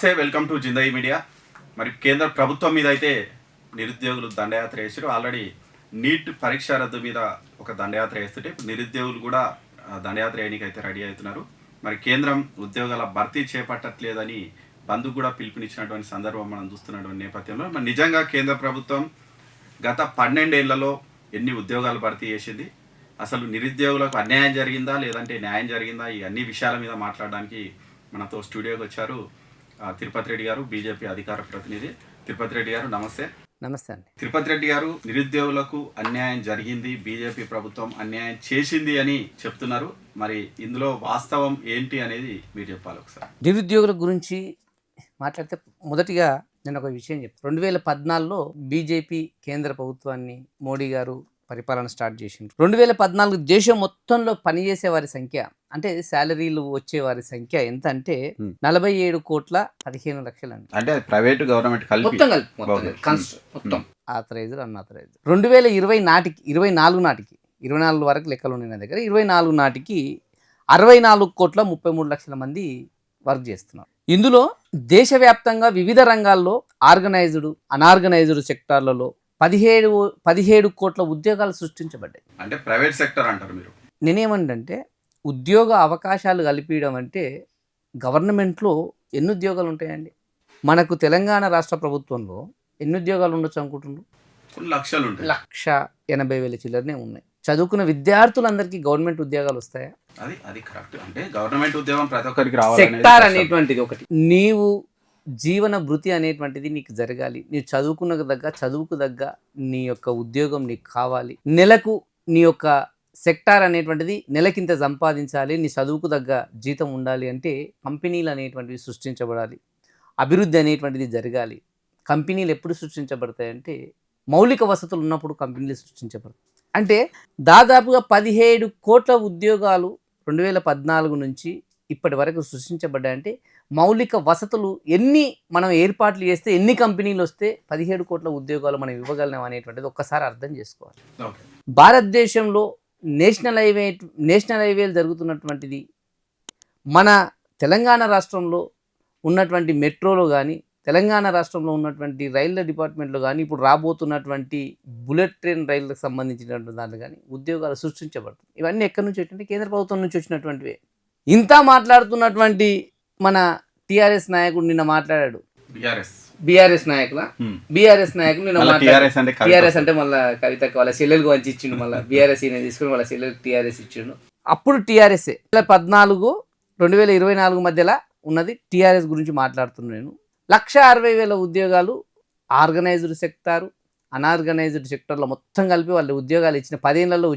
నమస్తే, welcome to Zindagi media. మరి కేంద్ర ప్రభుత్వం మీద అయితే నిరుద్యోగులు దండయాత్ర చేశారు. ఆల్రెడీ నీట్ పరీక్ష రద్దు మీద ఒక దండయాత్ర చేస్తుంటే నిరుద్యోగులు కూడా దండయాత్ర చేయడానికి అయితే రెడీ అవుతున్నారు. మరి కేంద్రం ఉద్యోగాల భర్తీ చేపట్టట్లేదని బంధు కూడా పిలుపునిచ్చినటువంటి సందర్భం మనం చూస్తున్నటువంటి నేపథ్యంలో మరి నిజంగా కేంద్ర ప్రభుత్వం గత 12 ఏళ్లలో ఎన్ని ఉద్యోగాలు భర్తీ చేసింది, అసలు నిరుద్యోగులకు అన్యాయం జరిగిందా లేదంటే న్యాయం జరిగిందా, ఈ అన్ని విషయాల మీద మాట్లాడడానికి మనతో స్టూడియోకి వచ్చారు తిరుపతి రెడ్డి గారు, బీజేపీ అధికార ప్రతినిధి. తిరుపతి రెడ్డి గారు నమస్తే. నమస్తే అండి. తిరుపతి రెడ్డి గారు, నిరుద్యోగులకు అన్యాయం జరిగింది, బీజేపీ ప్రభుత్వం అన్యాయం చేసింది అని చెప్తున్నారు. మరి ఇందులో వాస్తవం ఏంటి అనేది మీరు చెప్పాలి ఒకసారి. నిరుద్యోగుల గురించి మాట్లాడితే మొదటిగా నేను ఒక విషయం చెప్తాను. 2014లో బీజేపీ కేంద్ర ప్రభుత్వాన్ని మోడీ గారు పరిపాలన స్టార్ట్ చేసింది. 2014 దేశం మొత్తంలో పనిచేసే వారి సంఖ్య, అంటే శాలరీలు వచ్చే వారి సంఖ్య ఎంత అంటే 47,15,00,000 అండి. అంటే ప్రైవేట్ గవర్నమెంట్ మొత్తం ఆథరైజ్డ్ అన్ఆథరైజ్డ్. 2024 నాటికి 24 వరకు లెక్కలు ఉన్నాయి నా దగ్గర. 24 నాటికి 64,33,00,000 మంది వర్క్ చేస్తున్నారు. ఇందులో దేశవ్యాప్తంగా వివిధ రంగాల్లో ఆర్గనైజ్డ్ అనార్గనైజ్డ్ సెక్టార్లలో 17 కోట్ల ఉద్యోగాలు సృష్టించబడ్డాయి. అంటే ప్రైవేట్ సెక్టర్ అంటారు మీరు. నేనేమంటే ఉద్యోగ అవకాశాలు కల్పించడం అంటే గవర్నమెంట్లో ఎన్ని ఉద్యోగాలు ఉంటాయండి? మనకు తెలంగాణ రాష్ట్ర ప్రభుత్వంలో ఎన్ని ఉద్యోగాలు ఉండొచ్చు అనుకుంటున్నారు? కొన్ని లక్షలు ఉంటాయి. 1,80,000 చిల్లరనే ఉన్నాయి. చదువుకున్న విద్యార్థులందరికీ గవర్నమెంట్ ఉద్యోగాలు వస్తాయా? అది కరెక్ట్. అంటే గవర్నమెంట్ ఉద్యోగం ప్రతి ఒక్కరికి రావాలి. సెక్టార్ అనేటువంటిది ఒకటి. నీవు జీవన భృతి అనేటువంటిది నీకు జరగాలి. నీవు చదువుకు దగ్గ నీ యొక్క ఉద్యోగం నీకు కావాలి. నెలకు నీ యొక్క సెక్టార్ అనేటువంటిది నెలకింత సంపాదించాలి. నీ చదువుకు దగ్గ జీతం ఉండాలి. అంటే కంపెనీలు అనేటువంటివి సృష్టించబడాలి. అభివృద్ధి అనేటువంటిది జరగాలి. కంపెనీలు ఎప్పుడు సృష్టించబడతాయంటే మౌలిక వసతులు ఉన్నప్పుడు కంపెనీలు సృష్టించబడతాయి. అంటే దాదాపుగా 17 కోట్ల ఉద్యోగాలు 2014 నుంచి ఇప్పటి వరకు సృష్టించబడ్డాయంటే మౌలిక వసతులు ఎన్ని మనం ఏర్పాట్లు చేస్తే ఎన్ని కంపెనీలు వస్తే 17 కోట్ల ఉద్యోగాలు మనం ఇవ్వగలం అనేటువంటిది ఒక్కసారి అర్థం చేసుకోవాలి. భారతదేశంలో నేషనల్ హైవేలు జరుగుతున్నటువంటిది మన తెలంగాణ రాష్ట్రంలో ఉన్నటువంటి మెట్రోలో కానీ, తెలంగాణ రాష్ట్రంలో ఉన్నటువంటి రైల్వే డిపార్ట్మెంట్లో కానీ, ఇప్పుడు రాబోతున్నటువంటి బుల్లెట్ ట్రైన్ రైళ్లకు సంబంధించినటువంటి దాంట్లో కానీ ఉద్యోగాలు సృష్టించబడుతుంది. ఇవన్నీ ఎక్కడి నుంచి వచ్చినట్టు కేంద్ర ప్రభుత్వం నుంచి వచ్చినటువంటివే. ఇంత మాట్లాడుతున్నటువంటి మన టీఆర్ఎస్ నాయకుడు నిన్న మాట్లాడాడు. బీఆర్ఎస్ నాయకులు నిన్న మాట్లాడారు. టీఆర్ఎస్ అంటే మళ్ళీ కవితకు వాళ్ళ చెల్లెలకు వంచి ఇచ్చిండు. మళ్ళీ బీఆర్ఎస్ ఈయన తీసుకుని వాళ్ళ చెల్లెలకు టీఆర్ఎస్ ఇచ్చిండు. అప్పుడు టీఆర్ఎస్ 2014-2024 మధ్యలో ఉన్నది. టీఆర్ఎస్ గురించి మాట్లాడుతున్నాను నేను. 1,60,000 ఉద్యోగాలు ఆర్గనైజ్డ్ సెక్టారు అనార్గనైజ్డ్ సెక్టార్లో మొత్తం కలిపి వాళ్ళు ఉద్యోగాలు ఇచ్చిన 10 ఏళ్లలో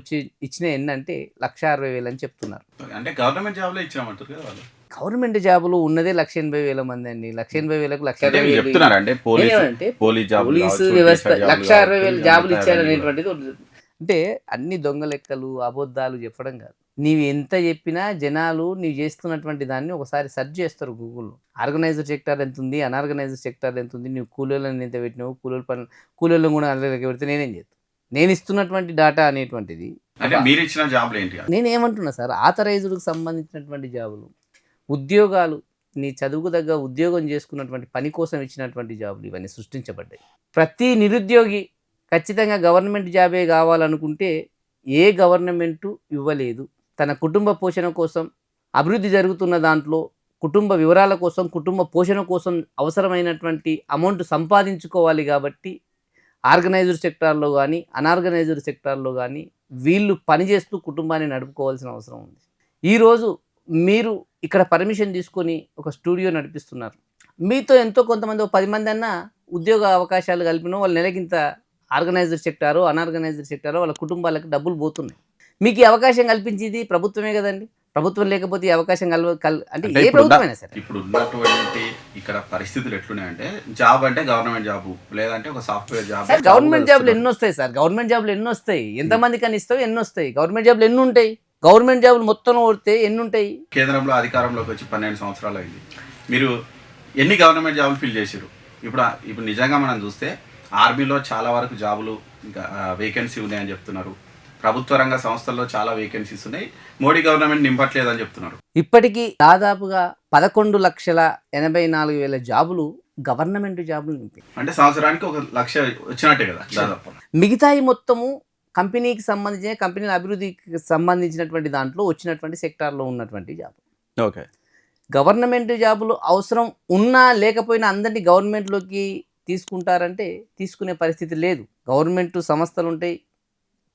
ఇచ్చిన ఎన్నంటే 1,60,000 అని చెప్తున్నారు. అంటే గవర్నమెంట్ జాబ్లో ఇచ్చామంటారు కదా వాళ్ళు. గవర్నమెంట్ జాబులు ఉన్నదే 180,000 మంది అండి. 180,000కు 160,000 పోలీసు వ్యవస్థ 160,000 జాబులు ఇచ్చారనేటువంటిది. అంటే అన్ని దొంగ లెక్కలు అబద్ధాలు చెప్పడం కాదు. నీవు ఎంత చెప్పినా జనాలు నీవు చేస్తున్నటువంటి దాన్ని ఒకసారి సెర్చ్ చేస్తారు గూగుల్లో. ఆర్గనైజ్డ్ సెక్టార్ ఎంత ఉంది, అనార్గనైజ్డ్ సెక్టార్ ఎంత ఉంది, నువ్వు కూలీలను ఎంత పెట్టినావు, కూలీలను కూడా అందరికి పెడితే నేనేం చేస్తాను? నేను ఇస్తున్నటువంటి డాటా అనేటువంటిది నేనేమంటున్నా సార్, ఆథరైజ్డ్కి సంబంధించినటువంటి జాబులు, ఉద్యోగాలు, నీ చదువుకు తగ్గ ఉద్యోగం చేసుకున్నటువంటి పని కోసం ఇచ్చినటువంటి జాబులు ఇవన్నీ సృష్టించబడ్డాయి. ప్రతి నిరుద్యోగి ఖచ్చితంగా గవర్నమెంట్ జాబే కావాలనుకుంటే ఏ గవర్నమెంటు ఇవ్వలేదు. తన కుటుంబ పోషణ కోసం, అభివృద్ధి జరుగుతున్న దాంట్లో కుటుంబ వివరాల కోసం, కుటుంబ పోషణ కోసం అవసరమైనటువంటి అమౌంట్ సంపాదించుకోవాలి. కాబట్టి ఆర్గనైజ్డ్ సెక్టార్లో కానీ అనార్గనైజ్డ్ సెక్టార్లో కానీ వీళ్ళు పనిచేస్తూ కుటుంబాన్ని నడుపుకోవాల్సిన అవసరం ఉంది. ఈరోజు మీరు ఇక్కడ పర్మిషన్ తీసుకొని ఒక స్టూడియో నడిపిస్తున్నారు. మీతో ఎంతో కొంతమంది 10 మంది అన్నా ఉద్యోగ అవకాశాలు కలిపిన వాళ్ళు నెలకింత ఆర్గనైజ్డ్ సెక్టారో అనార్గనైజ్డ్ సెక్టారో వాళ్ళ కుటుంబాలకు డబ్బులు పోతున్నాయి. మీకు ఈ అవకాశం కల్పించేది ప్రభుత్వమే కదండి. ప్రభుత్వం లేకపోతే ఈ అవకాశం అంటే ఏ ప్రభుత్వమైనా సరే. ఇప్పుడు ఉన్నటువంటి ఇక్కడ పరిస్థితులు ఎట్లున్నాయంటే జాబ్ అంటే గవర్నమెంట్ జాబ్, లేదంటే ఒక సాఫ్ట్వేర్ జాబ్. గవర్నమెంట్ జాబ్లు ఎన్ని వస్తాయి సార్? గవర్నమెంట్ జాబ్లు ఎన్ని వస్తాయి? ఎంతమంది కానీ ఇస్తావు ఎన్ని వస్తాయి? గవర్నమెంట్ జాబ్లు ఎన్ని ఉంటాయి? గవర్నమెంట్ జాబులు మొత్తం కొడితే ఎన్ని ఉంటాయి? కేంద్రంలో అధికారంలోకి వచ్చి 12 సంవత్సరాలు అయింది. మీరు ఎన్ని గవర్నమెంట్ జాబులు ఫిల్ చేశారు? ఇప్పుడు నిజంగా మనం చూస్తే ఆర్మీలో చాలా వరకు జాబులు ఇంకా వేకెన్సీ ఉన్నాయని చెప్తున్నారు. ప్రభుత్వ రంగ సంస్థల్లో చాలా వేకెన్సీస్ ఉన్నాయి, మోడీ గవర్నమెంట్ నింపట్లేదని చెప్తున్నారు. ఇప్పటికీ దాదాపుగా 11,84,000 జాబులు గవర్నమెంట్ జాబులు నింపి, అంటే సంవత్సరానికి 1,00,000 వచ్చినట్టే కదా దాదాపు. మిగతాయి మొత్తము కంపెనీకి సంబంధించిన కంపెనీల అభివృద్ధికి సంబంధించినటువంటి దాంట్లో వచ్చినటువంటి సెక్టార్లో ఉన్నటువంటి జాబ్. ఓకే, గవర్నమెంట్ జాబులు అవసరం ఉన్నా లేకపోయినా అందరినీ గవర్నమెంట్లోకి తీసుకుంటారంటే తీసుకునే పరిస్థితి లేదు. గవర్నమెంట్ సంస్థలు ఉంటాయి,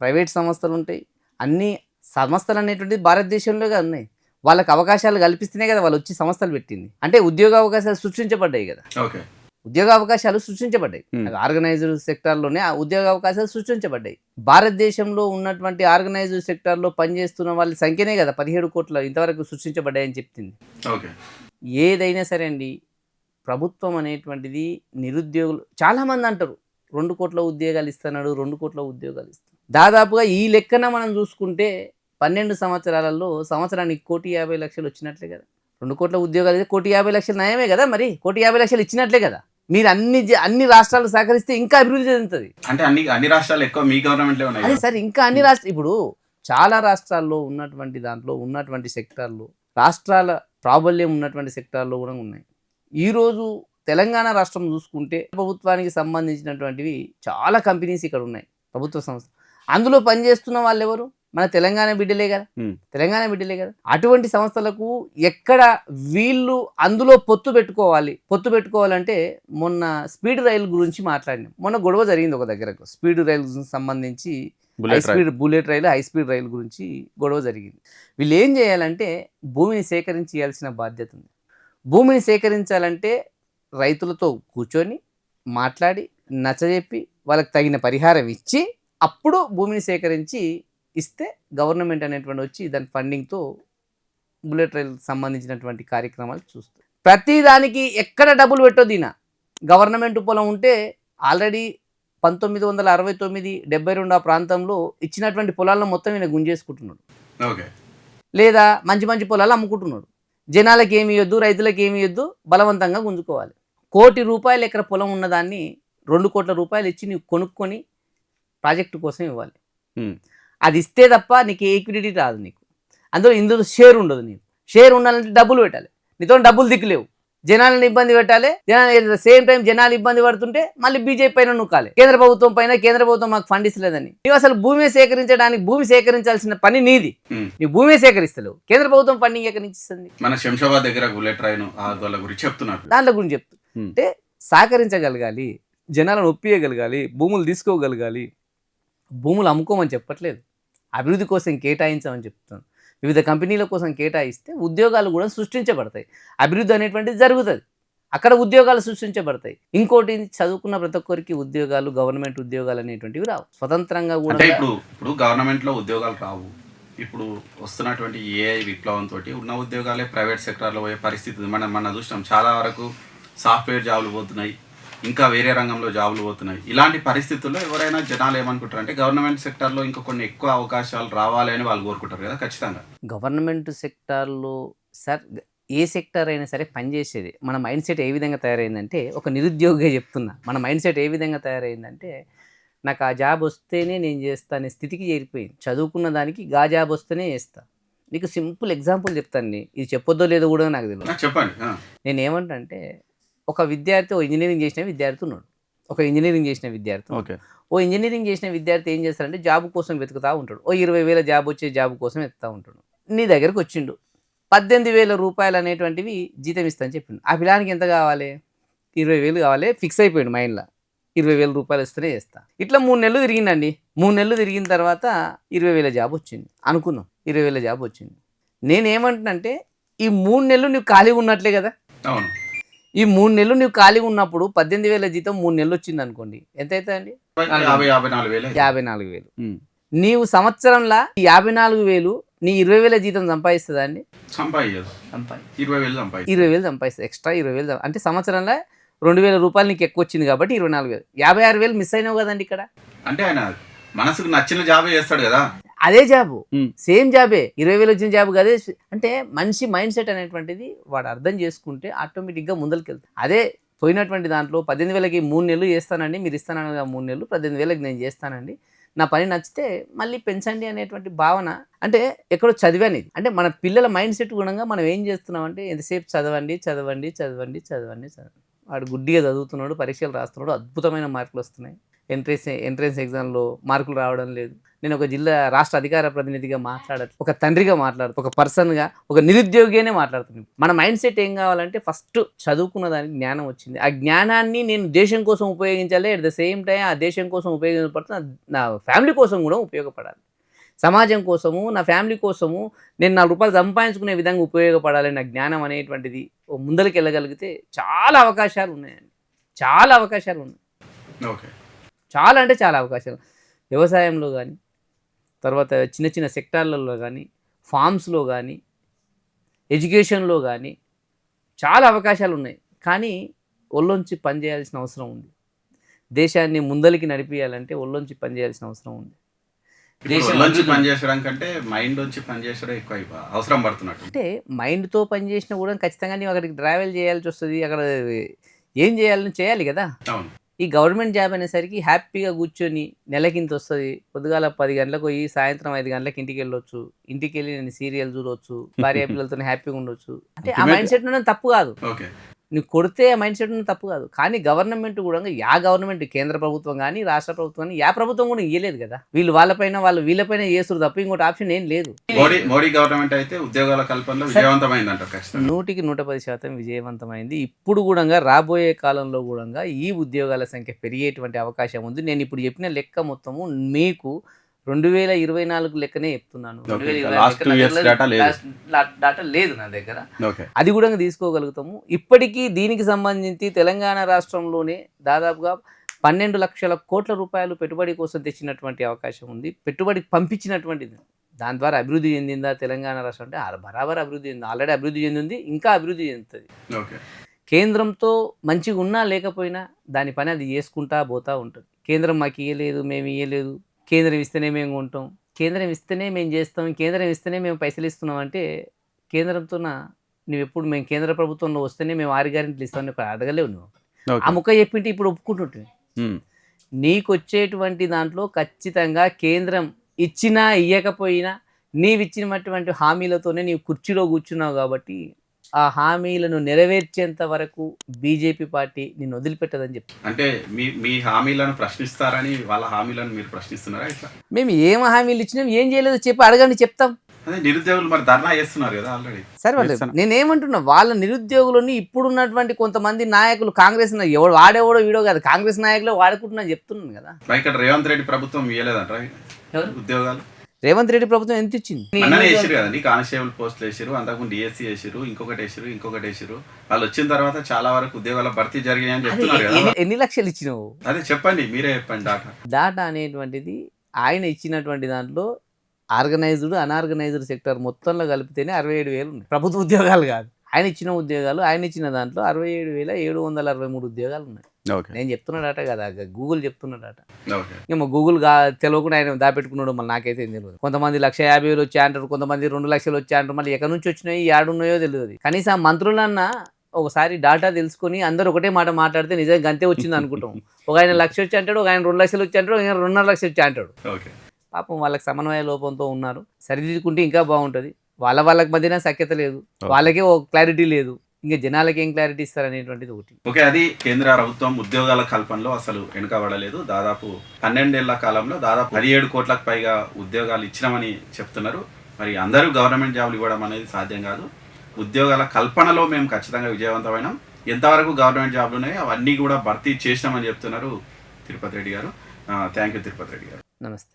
ప్రైవేట్ సంస్థలు ఉంటాయి, అన్ని సంస్థలు అనేటువంటిది భారతదేశంలోగా ఉన్నాయి. వాళ్ళకి అవకాశాలు కల్పిస్తేనే కదా వాళ్ళు వచ్చి సంస్థలు పెట్టింది. అంటే ఉద్యోగ అవకాశాలు సృష్టించబడ్డాయి కదా. ఓకే, ఉద్యోగ అవకాశాలు సృష్టించబడ్డాయి. ఆర్గనైజ్డ్ సెక్టార్లోనే ఆ ఉద్యోగ అవకాశాలు సృష్టించబడ్డాయి. భారతదేశంలో ఉన్నటువంటి ఆర్గనైజ్డ్ సెక్టార్లో పనిచేస్తున్న వాళ్ళ సంఖ్యనే కదా 17 కోట్ల ఇంతవరకు సృష్టించబడ్డాయని చెప్తుంది. ఓకే, ఏదైనా సరే అండి, ప్రభుత్వం అనేటువంటిది నిరుద్యోగులు చాలామంది అంటారు 2 కోట్ల ఉద్యోగాలు ఇస్తున్నాడు, 2 కోట్ల ఉద్యోగాలు ఇస్తాడు. దాదాపుగా ఈ లెక్కన మనం చూసుకుంటే 12 సంవత్సరాలలో సంవత్సరానికి 1,50,00,000 వచ్చినట్లే కదా. 2 కోట్ల ఉద్యోగాలు అయితే 1,50,00,000 నయమే కదా. మరి 1,50,00,000 ఇచ్చినట్లే కదా. మీరు అన్ని రాష్ట్రాలు సహకరిస్తే ఇంకా అభివృద్ధి చెందుతుంది. అంటే అన్ని రాష్ట్రాలు ఎక్కువ మీ గవర్నమెంట్లో ఉన్నాయి. అదే సార్, ఇంకా అన్ని ఇప్పుడు చాలా రాష్ట్రాల్లో ఉన్నటువంటి దాంట్లో ఉన్నటువంటి సెక్టార్లు, రాష్ట్రాల ప్రాబల్యం ఉన్నటువంటి సెక్టార్లో కూడా ఉన్నాయి. ఈరోజు తెలంగాణ రాష్ట్రం చూసుకుంటే ప్రభుత్వానికి సంబంధించినటువంటివి చాలా కంపెనీస్ ఇక్కడ ఉన్నాయి, ప్రభుత్వ సంస్థ. అందులో పనిచేస్తున్న వాళ్ళు ఎవరు? మన తెలంగాణ బిడ్డలే కదా. తెలంగాణ బిడ్డలే కదా. అటువంటి సంస్థలకు ఎక్కడ వీళ్ళు అందులో పొత్తు పెట్టుకోవాలంటే మొన్న స్పీడ్ రైలు గురించి మాట్లాడినాం. మొన్న గొడవ జరిగింది ఒక దగ్గర, స్పీడ్ రైలు సంబంధించి బుల్లెట్ రైలు, హై స్పీడ్ రైలు గురించి గొడవ జరిగింది. వీళ్ళు ఏం చేయాలంటే భూమిని సేకరించాల్సిన బాధ్యత ఉంది. భూమిని సేకరించాలంటే రైతులతో కూర్చొని మాట్లాడి నచ్చజెప్పి వాళ్ళకి తగిన పరిహారం ఇచ్చి అప్పుడు భూమిని సేకరించి ఇస్తే గవర్నమెంట్ అనేటువంటి వచ్చి దాని ఫండింగ్తో బుల్లెట్ రైలు సంబంధించినటువంటి కార్యక్రమాలు చూస్తారు. ప్రతి దానికి ఎక్కడ డబ్బులు పెట్టొద్దు. ఈయన గవర్నమెంట్ పొలం ఉంటే ఆల్రెడీ 1969, 72 ఆ ప్రాంతంలో ఇచ్చినటువంటి పొలాలను మొత్తం ఈయన గుంజేసుకుంటున్నాడు. ఓకే, లేదా మంచి మంచి పొలాలు అమ్ముకుంటున్నాడు. జనాలకు ఏమి ఇవ్వద్దు, రైతులకు ఏమి ఇవ్వద్దు, బలవంతంగా గుంజుకోవాలి. ₹1,00,00,000 ఎకర పొలం ఉన్నదాన్ని 2 కోట్ల రూపాయలు ఇచ్చి నీవు కొనుక్కొని ప్రాజెక్టు కోసం ఇవ్వాలి. అది ఇస్తే తప్ప నీకు ఈక్విటీ రాదు. ఇందులో షేర్ ఉండదు. నీకు షేర్ ఉండాలంటే డబ్బులు పెట్టాలి. నీతో డబ్బులు దిక్కులేవు, జనాలను ఇబ్బంది పెట్టాలి. సేమ్ టైం జనాలు ఇబ్బంది పడుతుంటే మళ్ళీ బీజేపీ పైన నూకాలి, కేంద్ర ప్రభుత్వం పైన. కేంద్ర ప్రభుత్వం మాకు ఫండ్ ఇస్తలేదని. నీవు అసలు భూమి సేకరించాల్సిన పని నీది. నీ భూమి సేకరిస్తలేవు, కేంద్ర ప్రభుత్వం ఫండింగ్ ఎక్కడి నుంచి ఇస్తుంది? మన శంషాబాద్ దగ్గర బుల్లెట్ రైలు గురించి చెప్తున్నారు. దాంట్లో గురించి అంటే సహకరించగలగాలి, జనాలను ఒప్పియగలగాలి, భూములు తీసుకోగలగాలి. భూములు అమ్ముకోమని చెప్పట్లేదు, అభివృద్ధి కోసం కేటాయించమని చెప్తున్నాను. వివిధ కంపెనీల కోసం కేటాయిస్తే ఉద్యోగాలు కూడా సృష్టించబడతాయి, అభివృద్ధి అనేటువంటిది జరుగుతుంది. అక్కడ ఉద్యోగాలు సృష్టించబడతాయి. ఇంకోటి, చదువుకున్న ప్రతి ఒక్కరికి ఉద్యోగాలు, గవర్నమెంట్ ఉద్యోగాలు అనేటువంటివి రావు. స్వతంత్రంగా కూడా ఇప్పుడు గవర్నమెంట్లో ఉద్యోగాలు రావు. ఇప్పుడు వస్తున్నటువంటి ఏఐ విప్లవంతో ఉన్న ఉద్యోగాలే ప్రైవేట్ సెక్టార్లో పోయే పరిస్థితి మనం చూసినాం. చాలా వరకు సాఫ్ట్వేర్ జాబులు పోతున్నాయి, ఇంకా వేరే రంగంలో జాబులు పోతున్నాయి. ఇలాంటి పరిస్థితుల్లో ఎవరైనా జనాలు ఏమనుకుంటారు అంటే గవర్నమెంట్ సెక్టార్లో ఇంకా కొన్ని ఎక్కువ అవకాశాలు రావాలి అని వాళ్ళు కోరుకుంటారు కదా. ఖచ్చితంగా గవర్నమెంట్ సెక్టార్లో సార్, ఏ సెక్టార్ అయినా సరే పనిచేసేది. మన మైండ్ సెట్ ఏ విధంగా తయారైందంటే, ఒక నిరుద్యోగిగా చెప్తున్నా, మన మైండ్ సెట్ ఏ విధంగా తయారైందంటే నాకు ఆ జాబ్ వస్తేనే నేను చేస్తా అనే స్థితికి చేరిపోయింది. చదువుకున్న దానికి గా జాబ్ వస్తేనే చేస్తా. నీకు సింపుల్ ఎగ్జాంపుల్ చెప్తాను, ఇది చెప్పొద్దో లేదో కూడా నాకు తెలియదు. చెప్పండి. నేను ఏమంటే, ఒక విద్యార్థి, ఓ ఇంజనీరింగ్ చేసిన విద్యార్థి ఉన్నాడు. ఓ ఇంజనీరింగ్ చేసిన విద్యార్థి ఏం చేస్తారంటే జాబ్ కోసం వెతుకుతూ ఉంటాడు. ఓ 20,000 జాబ్ వచ్చే జాబ్ కోసం వెతుకుతూ ఉంటాడు. నీ దగ్గరకు వచ్చిండు, 18,000 రూపాయలు అనేటువంటివి జీతం ఇస్తాను చెప్పిండు. ఆ పిల్లానికి ఎంత కావాలి? 20,000 కావాలి. ఫిక్స్ అయిపోయింది మైండ్లో, 20,000 రూపాయలు వస్తేనే చేస్తా. ఇట్లా 3 నెలలు తిరిగిందండి. 3 నెలలు తిరిగిన తర్వాత 20,000 జాబ్ వచ్చింది అనుకున్నాం. 20,000 జాబ్ వచ్చింది. నేనేమంటున్నానంటే, ఈ 3 నెలలు నువ్వు ఖాళీగా ఉన్నట్లే కదా. అవును. ఈ 3 నెలలు నువ్వు ఖాళీగా ఉన్నప్పుడు 18,000 జీతం 3 నెలలు వచ్చింది అనుకోండి, ఎంత అవుతుందండి? 54,000. నీవు సంవత్సరంలో 54,000 నీ 20,000 జీతం సంపాదిస్తుందా అండి? 20,000 సంపాదిస్తుంది. ఎక్స్ట్రా 20,000 అంటే సంవత్సరంలో 2,000 రూపాయలు నీకు ఎక్కువ వచ్చింది కాబట్టి 24,000. 56,000 మిస్ అయినావు కదండి ఇక్కడ. అంటే ఆయన మనసుకు నచ్చిన జాబే చేస్తాడు కదా. అదే జాబు, సేమ్ జాబే, 20,000 వచ్చిన జాబు కదే. అంటే మనిషి మైండ్ సెట్ అనేటువంటిది వాడు అర్థం చేసుకుంటే ఆటోమేటిక్గా ముందరికి వెళ్తాడు. అదే పోయినటువంటి దాంట్లో 18,000కి 3 నెలలు చేస్తానండి, మీరు ఇస్తానని 3 నెలలు 18,000కి నేను చేస్తానండి, నా పని నచ్చితే మళ్ళీ పెంచండి అనేటువంటి భావన. అంటే ఎక్కడో చదివాను ఇది. అంటే మన పిల్లల మైండ్ సెట్ గుణంగా మనం ఏం చేస్తున్నామంటే ఎంతసేపు చదవండి చదవండి చదవండి చదవండి చదవండి. వాడు గుడ్డిగా చదువుతున్నాడు, పరీక్షలు రాస్తున్నాడు, అద్భుతమైన మార్కులు వస్తున్నాయి. ఎంట్రన్స్ ఎగ్జామ్లో మార్కులు రావడం లేదు. నేను ఒక జిల్లా రాష్ట్ర అధికార ప్రతినిధిగా మాట్లాడదు, ఒక తండ్రిగా మాట్లాడుతూ, ఒక పర్సన్గా, ఒక నిరుద్యోగిగానే మాట్లాడుతున్నాను. మన మైండ్ సెట్ ఏం కావాలంటే ఫస్ట్ చదువుకున్న దానికి జ్ఞానం వచ్చింది, ఆ జ్ఞానాన్ని నేను దేశం కోసం ఉపయోగించాలి, అట్ ద సేమ్ టైం ఆ దేశం కోసం ఉపయోగపడుతున్న నా ఫ్యామిలీ కోసం కూడా ఉపయోగపడాలి, సమాజం కోసము నా ఫ్యామిలీ కోసము నేను 4 రూపాయలు సంపాదించుకునే విధంగా ఉపయోగపడాలి. నా జ్ఞానం అనేటువంటిది ముందరికి వెళ్ళగలిగితే చాలా అవకాశాలు ఉన్నాయండి, చాలా అవకాశాలు ఉన్నాయి. ఓకే, చాలా అంటే చాలా అవకాశాలు. వ్యవసాయంలో కానీ, తర్వాత చిన్న చిన్న సెక్టార్లలో కానీ, ఫార్మ్స్లో కానీ, ఎడ్యుకేషన్లో కానీ చాలా అవకాశాలు ఉన్నాయి. కానీ ఒళ్ళొంచి పనిచేయాల్సిన అవసరం ఉంది. దేశాన్ని ముందరికి నడిపించాలంటే ఒళ్ళొంచి పనిచేయాల్సిన అవసరం ఉంది. నుంచి పనిచేసడం కంటే మైండ్ నుంచి పనిచేసడం ఎక్కువ అవసరం పడుతున్నట్టు. అంటే మైండ్తో పనిచేసినా కూడా ఖచ్చితంగా నీవు అక్కడికి ట్రావెల్ చేయాల్సి వస్తుంది. అక్కడ ఏం చేయాలని చేయాలి కదా. అవును. ఈ గవర్నమెంట్ జాబ్ అనేసరికి హ్యాపీగా కూర్చొని నెలకింత వస్తుంది. పొద్దుగాల 10 గంటలకు పోయి సాయంత్రం 5 గంటలకు ఇంటికి వెళ్ళొచ్చు. ఇంటికి వెళ్ళి నేను సీరియల్ చూడవచ్చు, భార్య పిల్లలతో హ్యాపీగా ఉండొచ్చు. అంటే ఆ మైండ్ సెట్ ఉండడం తప్పు కాదు. ఓకే, నువ్వు కొడితే ఆ మైండ్ సెట్ ఉండడం తప్పు కాదు. కానీ గవర్నమెంట్ కూడా గవర్నమెంట్ కేంద్ర ప్రభుత్వం కానీ రాష్ట్ర ప్రభుత్వం కానీ ప్రభుత్వం కూడా ఇయ్యలేదు కదా. వీళ్ళు వీళ్ళపైన చేస్తున్నారు తప్ప ఇంకోటి ఆప్షన్ ఏం లేదు. మోడీ గవర్నమెంట్ అయితే ఉద్యోగాల కల్పనలో విజయవంతమైందంట. 100కి 110% విజయవంతమైంది. ఇప్పుడు కూడా రాబోయే కాలంలో కూడా ఈ ఉద్యోగాల సంఖ్య పెరిగేటువంటి అవకాశం ఉంది. నేను ఇప్పుడు చెప్పిన లెక్క మొత్తము మీకు 2024 లెక్కనే చెప్తున్నాను. 2024 డాటా లేదు నా దగ్గర, అది కూడా తీసుకోగలుగుతాము. ఇప్పటికీ దీనికి సంబంధించి తెలంగాణ రాష్ట్రంలోనే దాదాపుగా 12 లక్షల కోట్ల రూపాయలు పెట్టుబడి కోసం తెచ్చినటువంటి అవకాశం ఉంది. పెట్టుబడికి పంపించినటువంటిది, దాని ద్వారా అభివృద్ధి చెందిందా తెలంగాణ రాష్ట్రం అంటే బరాబర్ అభివృద్ధి చెందింది. ఆల్రెడీ అభివృద్ధి చెందింది, ఇంకా అభివృద్ధి చెందుతుంది. కేంద్రంతో మంచిగా ఉన్నా లేకపోయినా దాని పని అది చేసుకుంటా పోతూ ఉంటుంది. కేంద్రం మాకు ఇయ్యలేదు, మేము ఇయ్యలేదు, కేంద్రం ఇస్తేనే మేము ఉంటాం, కేంద్రం ఇస్తేనే మేము చేస్తాం, కేంద్రం ఇస్తేనే మేము పైసలు ఇస్తున్నాం అంటే కేంద్రంతో నువ్వు ఎప్పుడు మేము కేంద్ర ప్రభుత్వంలో వస్తేనే మేము 6 గ్యారెంటీలు ఇస్తామని అడగలేవు. నువ్వు ఆ ముక్క చెప్పింటే ఇప్పుడు ఒప్పుకుంటుంటే నీకు వచ్చేటువంటి దాంట్లో ఖచ్చితంగా కేంద్రం ఇచ్చినా ఇయ్యకపోయినా నీవిచ్చినటువంటి హామీలతోనే నీవు కుర్చీలో కూర్చున్నావు. కాబట్టి ఆ హామీలను నెరవేర్చేంత వరకు బీజేపీ పార్టీ నిన్ను వదిలిపెట్టదని చెప్పి. అంటే మీ హామీలను ప్రశ్నిస్తారని వాళ్ళ హామీలను మీరు ప్రశ్నిస్తున్నారా? ఇట్లా మేము ఏం హామీలు ఇచ్చినాం, ఏం చేయలేదో చెప్పి అడగండి, చెప్తాం. అదే నిరుద్యోగులు మరి ధర్నా చేస్తున్నారు కదా ఆల్రెడీ. సరే వాళ్ళు నేనేమంటున్నా, వాళ్ళ నిరుద్యోగులని ఇప్పుడున్నటువంటి కొంతమంది నాయకులు కాంగ్రెస్ ఎవడు వాడేవాడో వీడో కాదు, కాంగ్రెస్ నాయకులు వాడుకుంటున్నా చెప్తున్నాను కదా. ఇక్కడ రేవంత్ రెడ్డి ప్రభుత్వం ఇవ్వలేదంటారా ఉద్యోగాలు? రేవంత్ రెడ్డి ప్రభుత్వం ఎంత ఇచ్చింది? వేసారు కదండి, కానిస్టేబుల్ పోస్టులు వేసారు, అంతకుముందు డిఎస్సీ వేసారు, ఇంకొకటి వేసారు. వాళ్ళు వచ్చిన తర్వాత చాలా వరకు ఉద్యోగాల భర్తీ జరిగాయని చెప్తున్నారు కదా. ఎన్ని లక్షలు ఇచ్చినావు? అదే చెప్పండి, మీరే చెప్పండి. డాటా అనేటువంటిది ఆయన ఇచ్చినటువంటి దాంట్లో ఆర్గనైజ్డ్ అన్ఆర్గనైజ్డ్ సెక్టర్ మొత్తంలో కలిపితేనే 67,000 ఉన్నాయి. ప్రభుత్వ ఉద్యోగాలు కాదు, ఆయన ఇచ్చిన ఉద్యోగాలు. ఆయన ఇచ్చిన దాంట్లో 67,763 ఉద్యోగాలు ఉన్నాయి. నేను చెప్తున్న డాటా కదా, గూగుల్ చెప్తున్న డాటా. ఇంకా గూగుల్ తెలియకుండా ఆయన దాపెట్టుకున్నాడు, మళ్ళీ నాకైతే తెలియదు. కొంతమంది 150,000 వచ్చా అంటారు, కొంతమంది 2 లక్షలు వచ్చా అంటారు, మళ్ళీ ఎక్కడి నుంచి వచ్చినాయి ఏడున్నాయో తెలియదు. కనీసం మంత్రులన్నా ఒకసారి డాటా తెలుసుకొని అందరు ఒకటే మాట మాట్లాడితే నిజంగా గంతే వచ్చింది అనుకుంటాం. ఒక ఆయన 1,00,000 వచ్చి అంటాడు, ఒక ఆయన 2 లక్షలు వచ్చి అంటాడు, ఒక ఆయన 2.5 లక్షలు వచ్చి అంటాడు. పాపం వాళ్ళకి సమన్వయ లోపంతో ఉన్నారు. సరిదిద్దుకుంటే ఇంకా బాగుంటుంది. వాళ్ళకి మధ్యన సఖ్యత లేదు, వాళ్ళకే ఒక క్లారిటీ లేదు, ఇంకా జనాలకి ఏం క్లారిటీ ఇస్తారనేటువంటిది ఒకటి. ఓకే, అది కేంద్ర ప్రభుత్వం ఉద్యోగాల కల్పనలో అసలు వెనుకబడలేదు. దాదాపు 12 ఏళ్ల కాలంలో దాదాపు 17 కోట్లకు పైగా ఉద్యోగాలు ఇచ్చినామని చెప్తున్నారు. మరి అందరూ గవర్నమెంట్ జాబులు ఇవ్వడం అనేది సాధ్యం కాదు. ఉద్యోగాల కల్పనలో మేము ఖచ్చితంగా విజయవంతమైనాం. ఎంతవరకు గవర్నమెంట్ జాబులు ఉన్నాయో అవన్నీ కూడా భర్తీ చేసినామని చెప్తున్నారు తిరుపతి రెడ్డి గారు. థ్యాంక్ యూ తిరుపతి రెడ్డి గారు. నమస్తే.